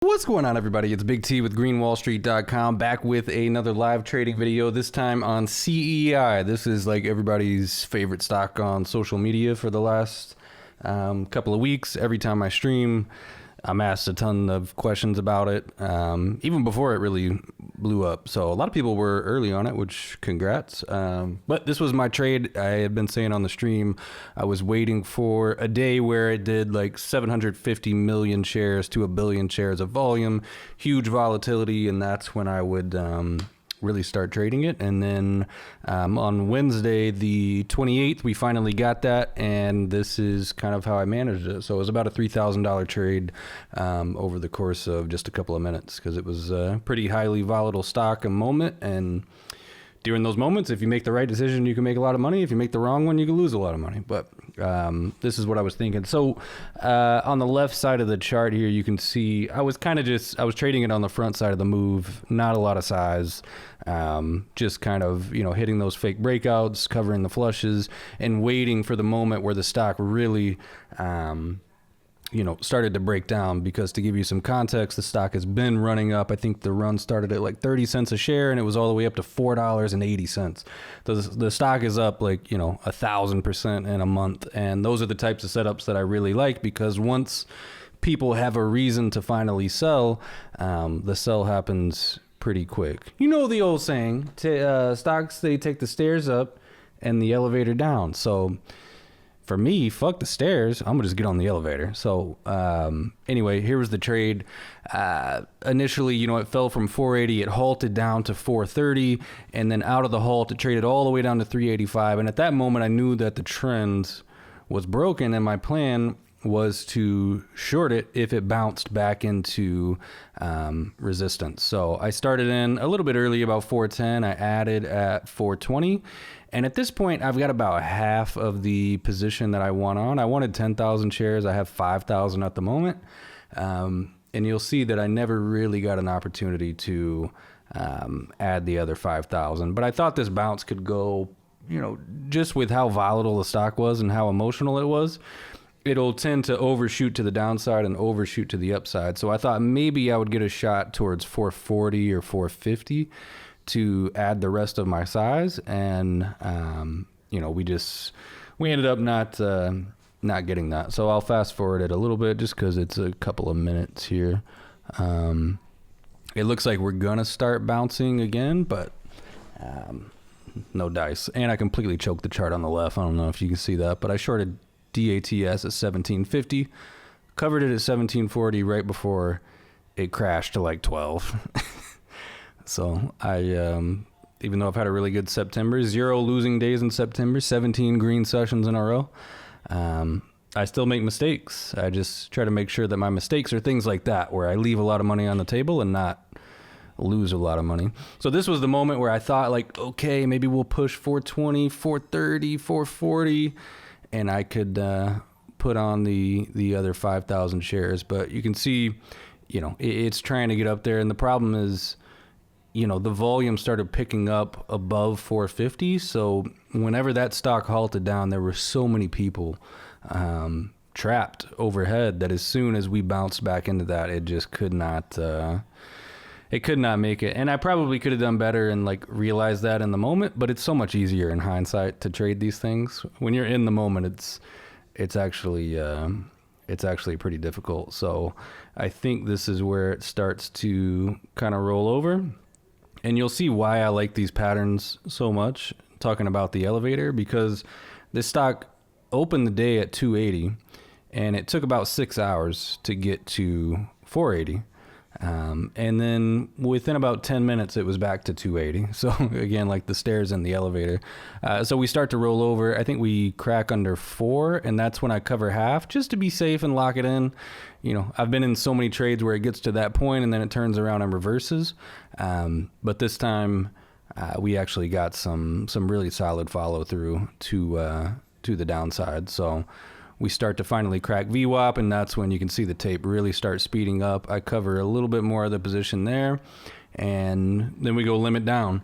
What's going on, everybody? It's Big T with GreenWallSt.com, back with another live trading video, this time on CEI. This is like everybody's favorite stock on social media for the last couple of weeks. Every time I stream, I'm asked a ton of questions about it, even before it really blew up. So a lot of people were early on it, which congrats. But this was my trade. I had been saying on the stream, I was waiting for a day where it did like 750 million shares to a billion shares of volume, huge volatility, and that's when I would really start trading it. And then on Wednesday, the 28th, we finally got that, and this is kind of how I managed it. So it was about a $3,000 trade over the course of just a couple of minutes, because it was a pretty highly volatile stock, a moment, and during those moments, if you make the right decision, you can make a lot of money. If you make the wrong one, you can lose a lot of money. But this is what I was thinking. So on the left side of the chart here, you can see I was trading it on the front side of the move, not a lot of size, just kind of, hitting those fake breakouts, covering the flushes, and waiting for the moment where the stock really started to break down. Because to give you some context, the stock has been running up. I think the run started at like 30 cents a share, and it was all the way up to $4.80. So the stock is up like, 1,000% in a month. And those are the types of setups that I really like, because once people have a reason to finally sell, the sell happens pretty quick. You know the old saying, stocks, they take the stairs up and the elevator down. So for me, fuck the stairs, I'm gonna just get on the elevator. So anyway, here was the trade. Initially, it fell from 480, it halted down to 430, and then out of the halt, it traded all the way down to 385. And at that moment, I knew that the trend was broken, and my plan was to short it if it bounced back into resistance. So I started in a little bit early, about 410. I added at 420. And at this point, I've got about half of the position that I want on. I wanted 10,000 shares. I have 5,000 at the moment. And you'll see that I never really got an opportunity to add the other 5,000. But I thought this bounce could go, just with how volatile the stock was and how emotional it was, it'll tend to overshoot to the downside and overshoot to the upside. So I thought maybe I would get a shot towards 440 or 450 to add the rest of my size. And, we ended up not getting that. So I'll fast forward it a little bit just because it's a couple of minutes here. It looks like we're going to start bouncing again, but no dice. And I completely choked the chart on the left. I don't know if you can see that, but I shorted DATS at 1750, covered it at 1740 right before it crashed to like 12. So I, even though I've had a really good September, 0 losing days in September, 17 green sessions in a row, I still make mistakes. I just try to make sure that my mistakes are things like that, where I leave a lot of money on the table and not lose a lot of money. So this was the moment where I thought, like, okay, maybe we'll push 420, 430, 440, and I could put on the other 5,000 shares. But you can see, it's trying to get up there, and the problem is, the volume started picking up above 450. So whenever that stock halted down, there were so many people trapped overhead that as soon as we bounced back into that, it just could not make it. And I probably could have done better and realized that in the moment, but it's so much easier in hindsight to trade these things. When you're in the moment, it's actually pretty difficult. So I think this is where it starts to kind of roll over. And you'll see why I like these patterns so much, talking about the elevator, because this stock opened the day at 280, and it took about 6 hours to get to 480. And then within about 10 minutes, it was back to 280. So again, like the stairs in the elevator. So we start to roll over. I think we crack under 4, and that's when I cover half just to be safe and lock it in. I've been in so many trades where it gets to that point and then it turns around and reverses. But this time we actually got some really solid follow through to the downside. So we start to finally crack VWAP, and that's when you can see the tape really start speeding up. I cover a little bit more of the position there, and then we go limit down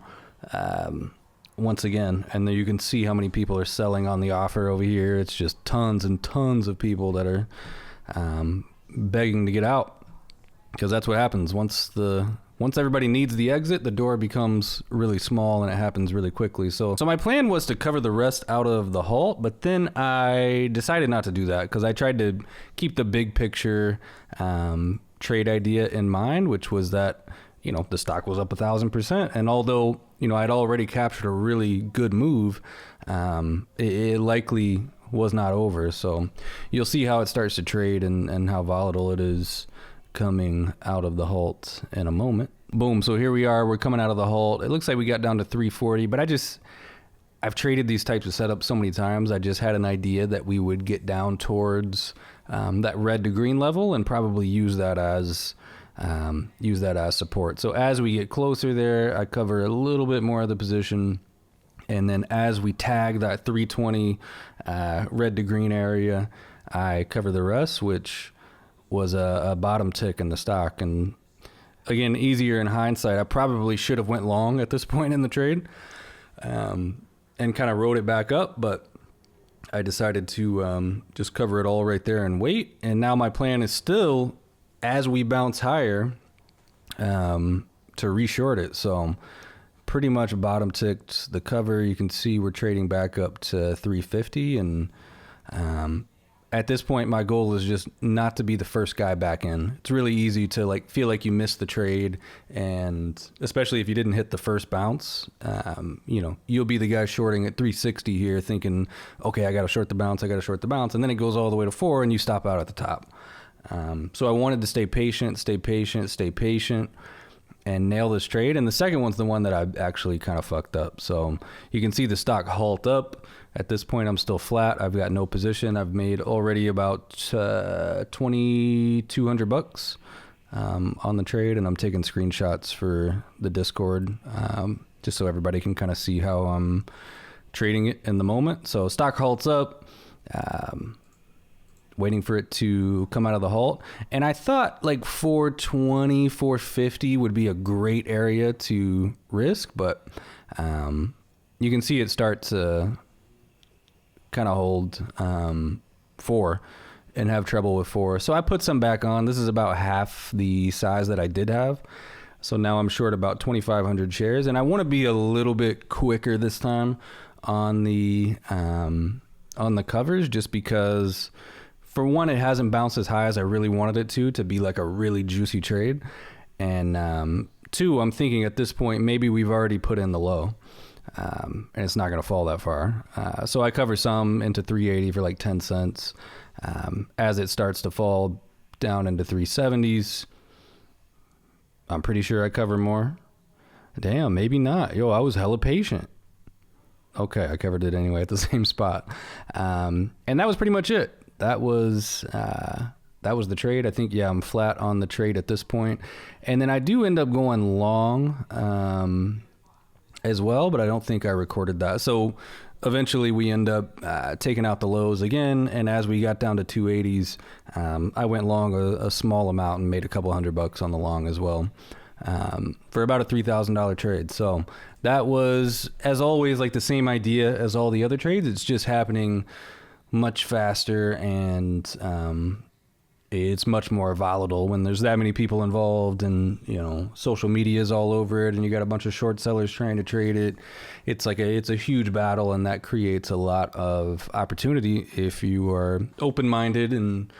once again. And then you can see how many people are selling on the offer over here. It's just tons and tons of people that are begging to get out. because that's what happens once everybody needs the exit, the door becomes really small and it happens really quickly. So my plan was to cover the rest out of the halt, but then I decided not to do that because I tried to keep the big picture trade idea in mind, which was that, you know, the stock was up 1,000%. And although, you know, I'd already captured a really good move, it likely was not over. So you'll see how it starts to trade and how volatile it is coming out of the halt in a moment. Boom. So here we are. We're coming out of the halt. It looks like we got down to 340, but I've traded these types of setups so many times. I just had an idea that we would get down towards that red to green level and probably use that as support. So as we get closer there, I cover a little bit more of the position. And then as we tag that 320 red to green area, I cover the rest, which was a bottom tick in the stock. And again, easier in hindsight, I probably should have went long at this point in the trade and kind of rode it back up, but I decided to just cover it all right there and wait. And now my plan is still, as we bounce higher, to reshort it. So pretty much bottom ticked the cover. You can see we're trading back up to 350, and at this point, my goal is just not to be the first guy back in. It's really easy to like feel like you missed the trade, and especially if you didn't hit the first bounce, you know, you'll be the guy shorting at 360 here thinking, okay, I got to short the bounce, and then it goes all the way to 4 and you stop out at the top. So I wanted to stay patient, and nail this trade. And the second one's the one that I actually kind of fucked up. So you can see the stock halt up. At this point, I'm still flat. I've got no position. I've made already about $2,200 on the trade, and I'm taking screenshots for the Discord just so everybody can kind of see how I'm trading it in the moment. So stock halts up. Waiting for it to come out of the halt. And I thought like 420, 450 would be a great area to risk, but you can see it start to kind of hold 4 and have trouble with 4. So I put some back on. This is about half the size that I did have. So now I'm short about 2,500 shares, and I want to be a little bit quicker this time on the covers, just because for one, it hasn't bounced as high as I really wanted it to be like a really juicy trade. And two, I'm thinking at this point, maybe we've already put in the low and it's not going to fall that far. So I cover some into 380 for like 10 cents. As it starts to fall down into 370s, I'm pretty sure I cover more. Damn, maybe not. Yo, I was hella patient. Okay, I covered it anyway at the same spot. And that was pretty much it. That was the trade. I think, yeah, I'm flat on the trade at this point. And then I do end up going long as well, but I don't think I recorded that. So eventually we end up taking out the lows again. And as we got down to 280s, I went long a small amount and made a couple $100 on the long as well for about a $3,000 trade. So that was, as always, like the same idea as all the other trades. It's just happening much faster, and it's much more volatile when there's that many people involved, and you know, social media is all over it, and you got a bunch of short sellers trying to trade it. It's a huge battle, and that creates a lot of opportunity if you are open-minded and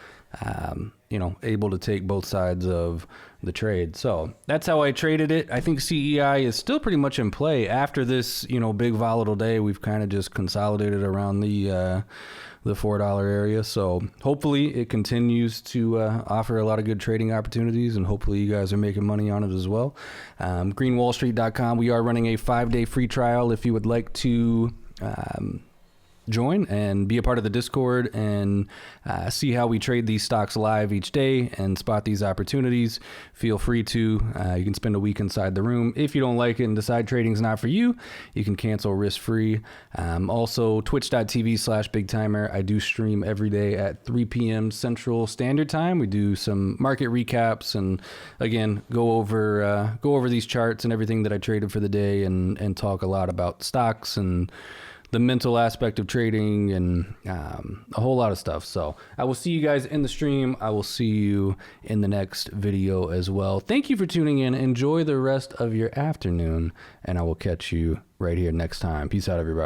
you know, able to take both sides of the trade. So that's how I traded it. I think CEI is still pretty much in play after this, you know, big volatile day. We've kind of just consolidated around the $4 area. So hopefully it continues to offer a lot of good trading opportunities, and hopefully you guys are making money on it as well. GreenWallSt.com. We are running a 5-day free trial if you would like to join and be a part of the Discord and see how we trade these stocks live each day and spot these opportunities. Feel free to. You can spend a week inside the room. If you don't like it and decide trading's not for you, you can cancel risk-free. Also, twitch.tv/bigtimer. I do stream every day at 3 p.m. Central Standard Time. We do some market recaps and, again, go over these charts and everything that I traded for the day, and talk a lot about stocks and the mental aspect of trading and a whole lot of stuff. So I will see you guys in the stream. I will see you in the next video as well. Thank you for tuning in. Enjoy the rest of your afternoon, and I will catch you right here next time. Peace out, everybody.